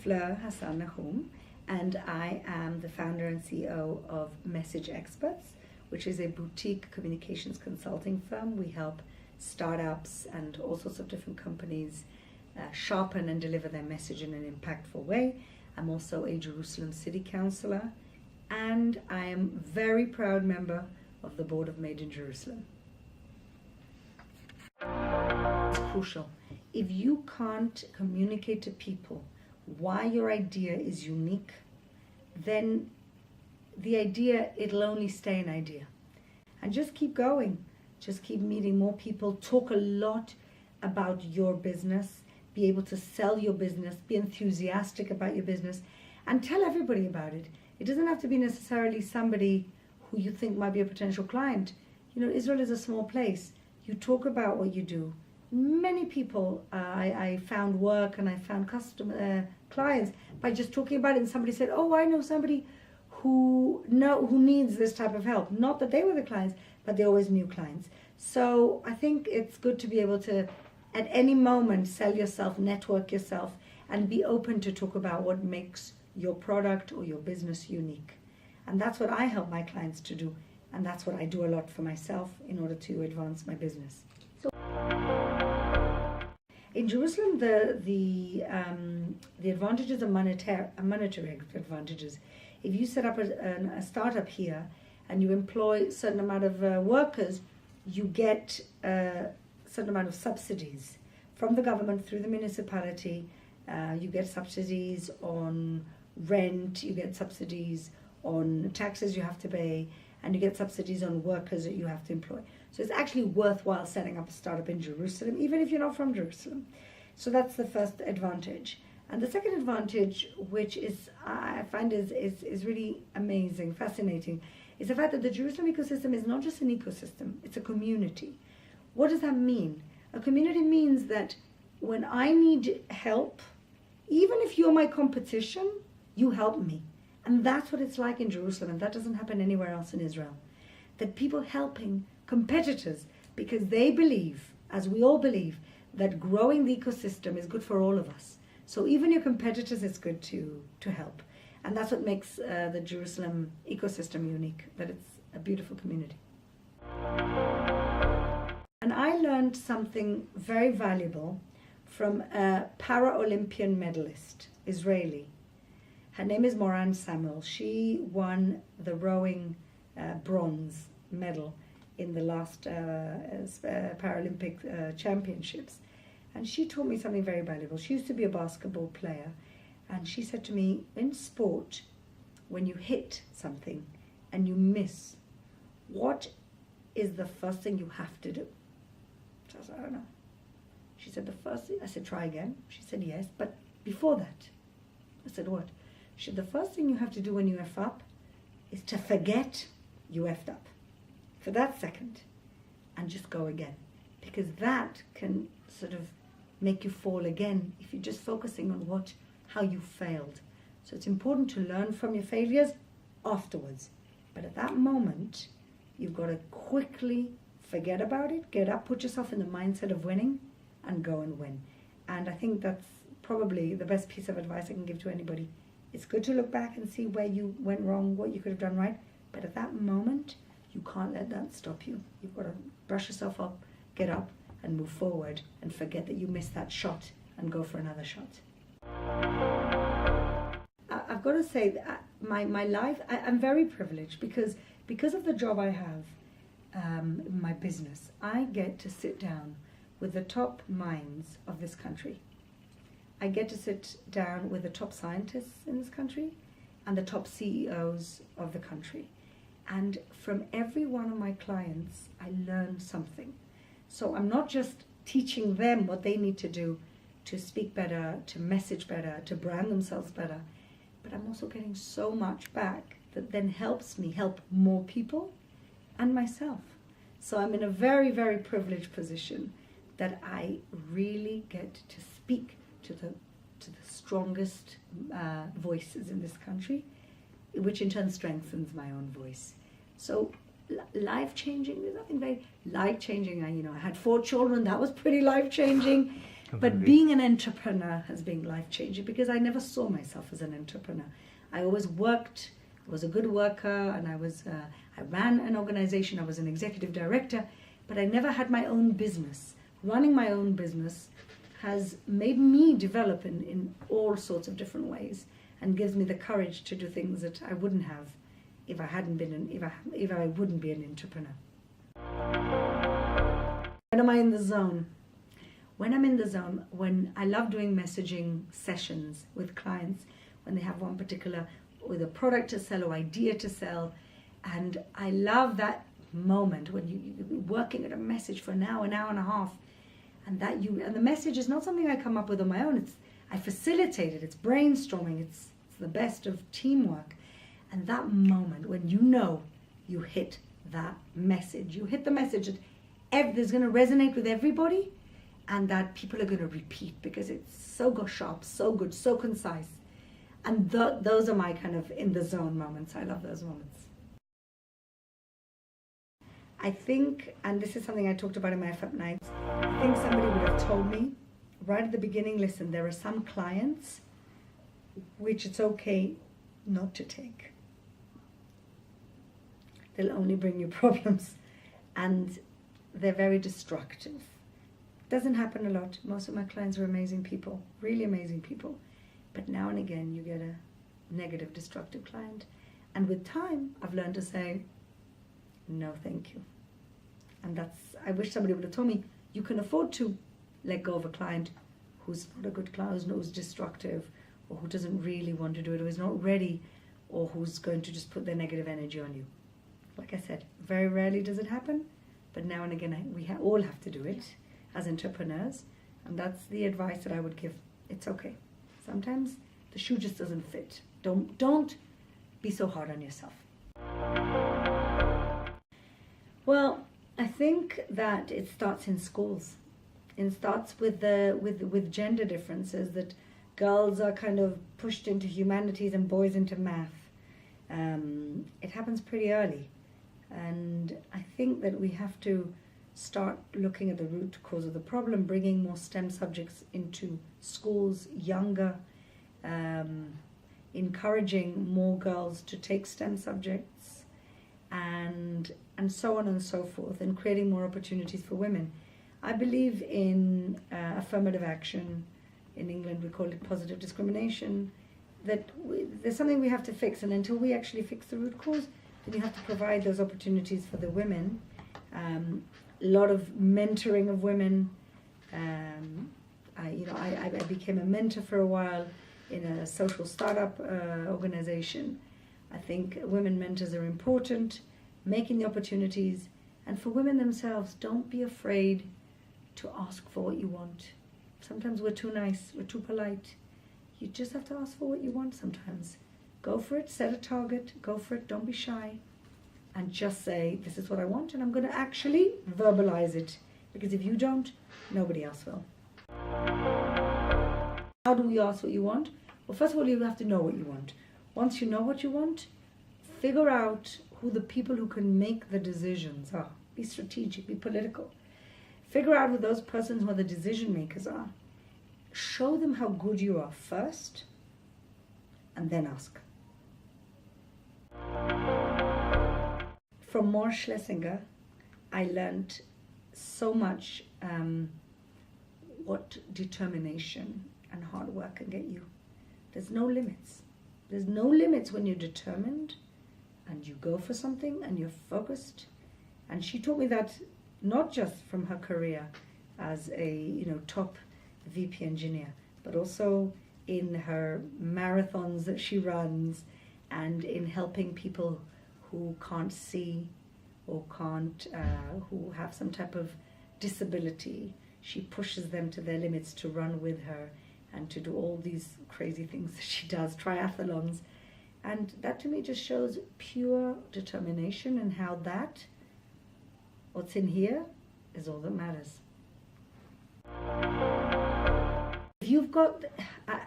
Fleur Hassan-Nahoum, and I am the founder and CEO of Message Experts, which is a boutique communications consulting firm. We help startups and all sorts of different companies sharpen and deliver their message in an impactful way. I'm also a Jerusalem City Councillor, and I am a very proud member of the board of Made in Jerusalem. It's crucial. If you can't communicate to people why your idea is unique, then the idea, it'll only stay an idea. And just keep going. Just keep meeting more people. Talk a lot about your business. Be able to sell your business. Be enthusiastic about your business. And tell everybody about it. It doesn't have to be necessarily somebody who you think might be a potential client. You know, Israel is a small place. You talk about what you do. Many people, I found work and I found clients by just talking about it, and somebody said, oh, I know somebody who needs this type of help. Not that they were the clients, but they always knew clients. So I think it's good to be able to, at any moment, sell yourself, network yourself, and be open to talk about what makes your product or your business unique. And that's what I help my clients to do. And that's what I do a lot for myself in order to advance my business. So in Jerusalem, the advantages are monetary advantages. If you set up a startup here and you employ a certain amount of workers, you get a certain amount of subsidies from the government through the municipality. You get subsidies on rent, you get subsidies on taxes you have to pay, and you get subsidies on workers that you have to employ. So it's actually worthwhile setting up a startup in Jerusalem, even if you're not from Jerusalem. So that's the first advantage. And the second advantage, which is I find is really amazing, fascinating, is the fact that the Jerusalem ecosystem is not just an ecosystem, it's a community. What does that mean? A community means that when I need help, even if you're my competition, you help me. And that's what it's like in Jerusalem, and that doesn't happen anywhere else in Israel. That people helping competitors because they believe, as we all believe, that growing the ecosystem is good for all of us. So even your competitors, it's good to help. And that's what makes the Jerusalem ecosystem unique, that it's a beautiful community. And I learned something very valuable from a Para-Olympian medalist, Israeli. Her name is Moran Samuel. She won the rowing bronze medal in the last Paralympic championships. And she taught me something very valuable. She used to be a basketball player. And she said to me, in sport, when you hit something and you miss, what is the first thing you have to do? So I said, I don't know. She said, the first thing, I said, try again. She said, yes, but before that. I said, what? She said, the first thing you have to do when you F up is to forget you F'd up for that second and just go again. Because that can sort of make you fall again if you're just focusing on how you failed. So it's important to learn from your failures afterwards. But at that moment, you've got to quickly forget about it, get up, put yourself in the mindset of winning, and go and win. And I think that's probably the best piece of advice I can give to anybody. It's good to look back and see where you went wrong, what you could have done right. But at that moment, you can't let that stop you. You've got to brush yourself up, get up, and move forward, and forget that you missed that shot and go for another shot. I've got to say that my life, I'm very privileged because of the job I have in my business. I get to sit down with the top minds of this country. I get to sit down with the top scientists in this country and the top CEOs of the country. And from every one of my clients, I learn something. So I'm not just teaching them what they need to do to speak better, to message better, to brand themselves better, but I'm also getting so much back that then helps me help more people and myself. So I'm in a very, very privileged position that I really get to speak to the strongest voices in this country, which in turn strengthens my own voice. So life-changing, there's nothing very life-changing. I had 4 children, that was pretty life-changing. But being an entrepreneur has been life-changing because I never saw myself as an entrepreneur. I always worked, was a good worker, and I ran an organization, I was an executive director, but I never had my own business. Running my own business has made me develop in all sorts of different ways and gives me the courage to do things that I wouldn't have if I hadn't been if I wouldn't be an entrepreneur. When am I in the zone? When I'm in the zone, when I love doing messaging sessions with clients, when they have one particular, with a product to sell or idea to sell, and I love that moment when you're working at a message for an hour and a half, and the message is not something I come up with on my own. I facilitate it. It's brainstorming. It's the best of teamwork, and that moment when you hit that message, you hit the message that that's going to resonate with everybody, and that people are going to repeat because it's so sharp, so good, so concise. And those are my kind of in the zone moments. I love those moments. I think, and this is something I talked about in my FAP nights, I think somebody would have told me right at the beginning, listen, there are some clients which it's okay not to take. They'll only bring you problems, and they're very destructive. Doesn't happen a lot. Most of my clients are amazing people, really amazing people. But now and again, you get a negative, destructive client. And with time, I've learned to say, no, thank you. And I wish somebody would have told me, you can afford to let go of a client who's not a good client, who's destructive, or who doesn't really want to do it, or is not ready, or who's going to just put their negative energy on you. Like I said, very rarely does it happen, but now and again, we all have to do it as entrepreneurs, and that's the advice that I would give. It's okay. Sometimes the shoe just doesn't fit. Don't be so hard on yourself. Well, I think that it starts in schools. It starts with gender differences, that girls are kind of pushed into humanities and boys into math. It happens pretty early, and I think that we have to start looking at the root cause of the problem, bringing more STEM subjects into schools younger, encouraging more girls to take STEM subjects, and so on and so forth, and creating more opportunities for women. I believe in affirmative action. In England we call it positive discrimination, that there's something we have to fix, and until we actually fix the root cause, then you have to provide those opportunities for the women. A lot of mentoring of women. I became a mentor for a while in a social startup organization. I think women mentors are important, making the opportunities, and for women themselves, don't be afraid to ask for what you want. Sometimes we're too nice, we're too polite. You just have to ask for what you want sometimes. Go for it, set a target, go for it, don't be shy. And just say, this is what I want, and I'm going to actually verbalize it. Because if you don't, nobody else will. How do we ask what you want? Well, first of all, you have to know what you want. Once you know what you want, figure out who the people who can make the decisions are. Be strategic, be political. Figure out who those persons who are the decision makers are. Show them how good you are first, and then ask. From Morris Schlesinger, I learned so much what determination and hard work can get you. There's no limits. There's no limits when you're determined and you go for something and you're focused. And she taught me that not just from her career as a top VP engineer, but also in her marathons that she runs and in helping people who can't see or who have some type of disability. She pushes them to their limits to run with her and to do all these crazy things that she does, triathlons. And that to me just shows pure determination, and how what's in here is all that matters. If you've got,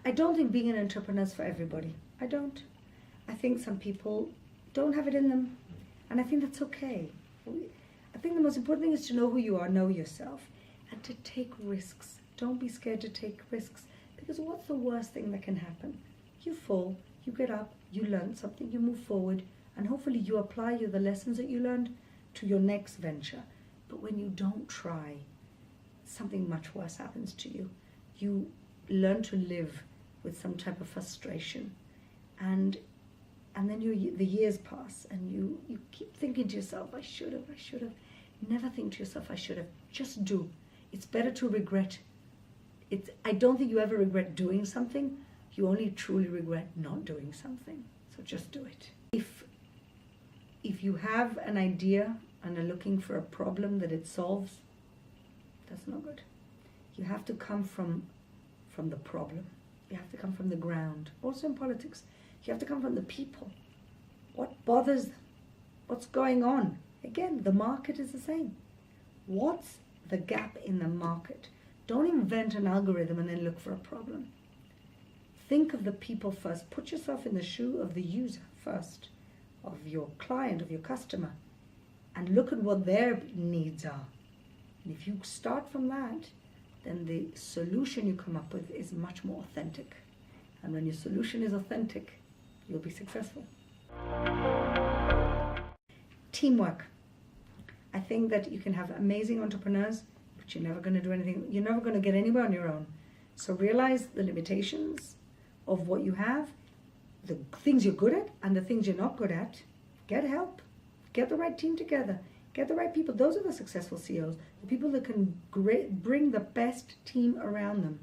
I don't think being an entrepreneur is for everybody. I don't. I think some people don't have it in them, and I think that's okay. I think the most important thing is to know who you are, know yourself, and to take risks. Don't be scared to take risks, because what's the worst thing that can happen? You fall, you get up, you learn something, you move forward, and hopefully you apply the lessons that you learned to your next venture. But when you don't try, something much worse happens to you. You learn to live with some type of frustration, and then the years pass, and you keep thinking to yourself, I should have. Never think to yourself, I should have. Just do. It's better to regret. I don't think you ever regret doing something. You only truly regret not doing something. So just do it. If you have an idea and are looking for a problem that it solves, that's not good. You have to come from the problem. You have to come from the ground. Also in politics, you have to come from the people. What bothers them? What's going on? Again, the market is the same. What's the gap in the market? Don't invent an algorithm and then look for a problem. Think of the people first. Put yourself in the shoe of the user first, of your client, of your customer, and look at what their needs are. And if you start from that, then the solution you come up with is much more authentic. And when your solution is authentic, you'll be successful. Teamwork. I think that you can have amazing entrepreneurs, but you're never going to do anything. You're never going to get anywhere on your own. So realize the limitations of what you have, the things you're good at and the things you're not good at. Get help. Get the right team together. Get the right people. Those are the successful CEOs, the people that can bring the best team around them.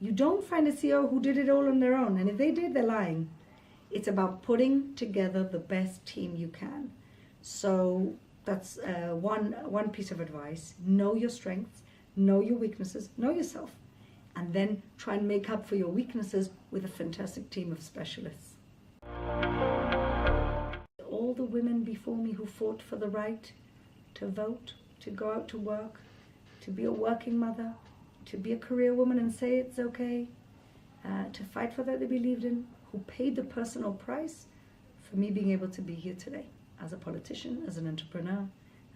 You don't find a CEO who did it all on their own, and if they did, they're lying. It's about putting together the best team you can. So that's one piece of advice. Know your strengths, know your weaknesses, know yourself, and then try and make up for your weaknesses with a fantastic team of specialists. All the women before me who fought for the right to vote, to go out to work, to be a working mother, to be a career woman and say it's okay, to fight for that they believed in, who paid the personal price for me being able to be here today, as a politician, as an entrepreneur,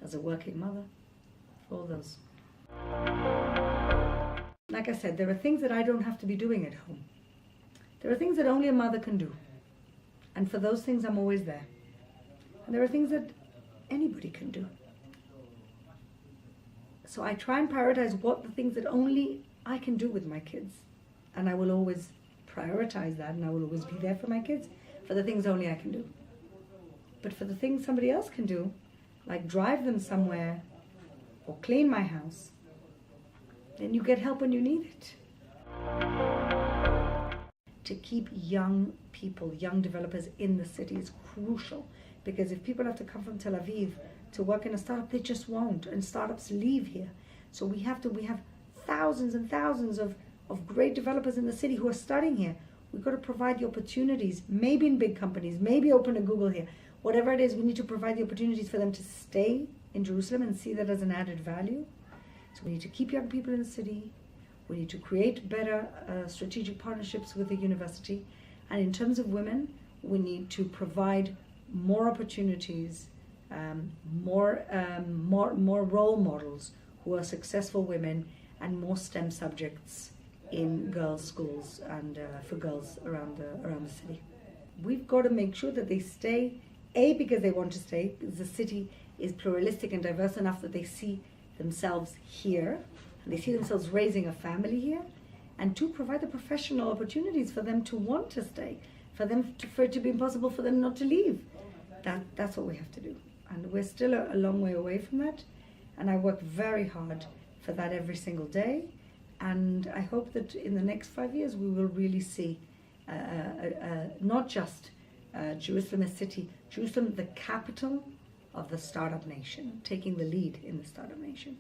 as a working mother, all those. Like I said, there are things that I don't have to be doing at home. There are things that only a mother can do. And for those things, I'm always there. And there are things that anybody can do. So I try and prioritize what the things that only I can do with my kids. And I will always prioritize that, and I will always be there for my kids for the things only I can do. But for the things somebody else can do, like drive them somewhere or clean my house, then you get help when you need it. To keep young people, young developers in the city is crucial, because if people have to come from Tel Aviv to work in a startup, they just won't, and startups leave here. So we have thousands and thousands of great developers in the city who are starting here. We've got to provide the opportunities, maybe in big companies, maybe open a Google here. Whatever it is, we need to provide the opportunities for them to stay in Jerusalem and see that as an added value. So we need to keep young people in the city. We need to create better strategic partnerships with the university. And in terms of women, we need to provide more opportunities, more role models who are successful women, and more STEM subjects in girls' schools and for girls around the city. We've got to make sure that they stay, A, because they want to stay, because the city is pluralistic and diverse enough that they see themselves here, and they see themselves raising a family here, and 2, provide the professional opportunities for them to want to stay, for it to be impossible for them not to leave. That's what we have to do. And we're still a long way away from that, and I work very hard for that every single day. And I hope that in the next 5 years we will really see not just Jerusalem as city, Jerusalem the capital of the startup nation, taking the lead in the startup nation.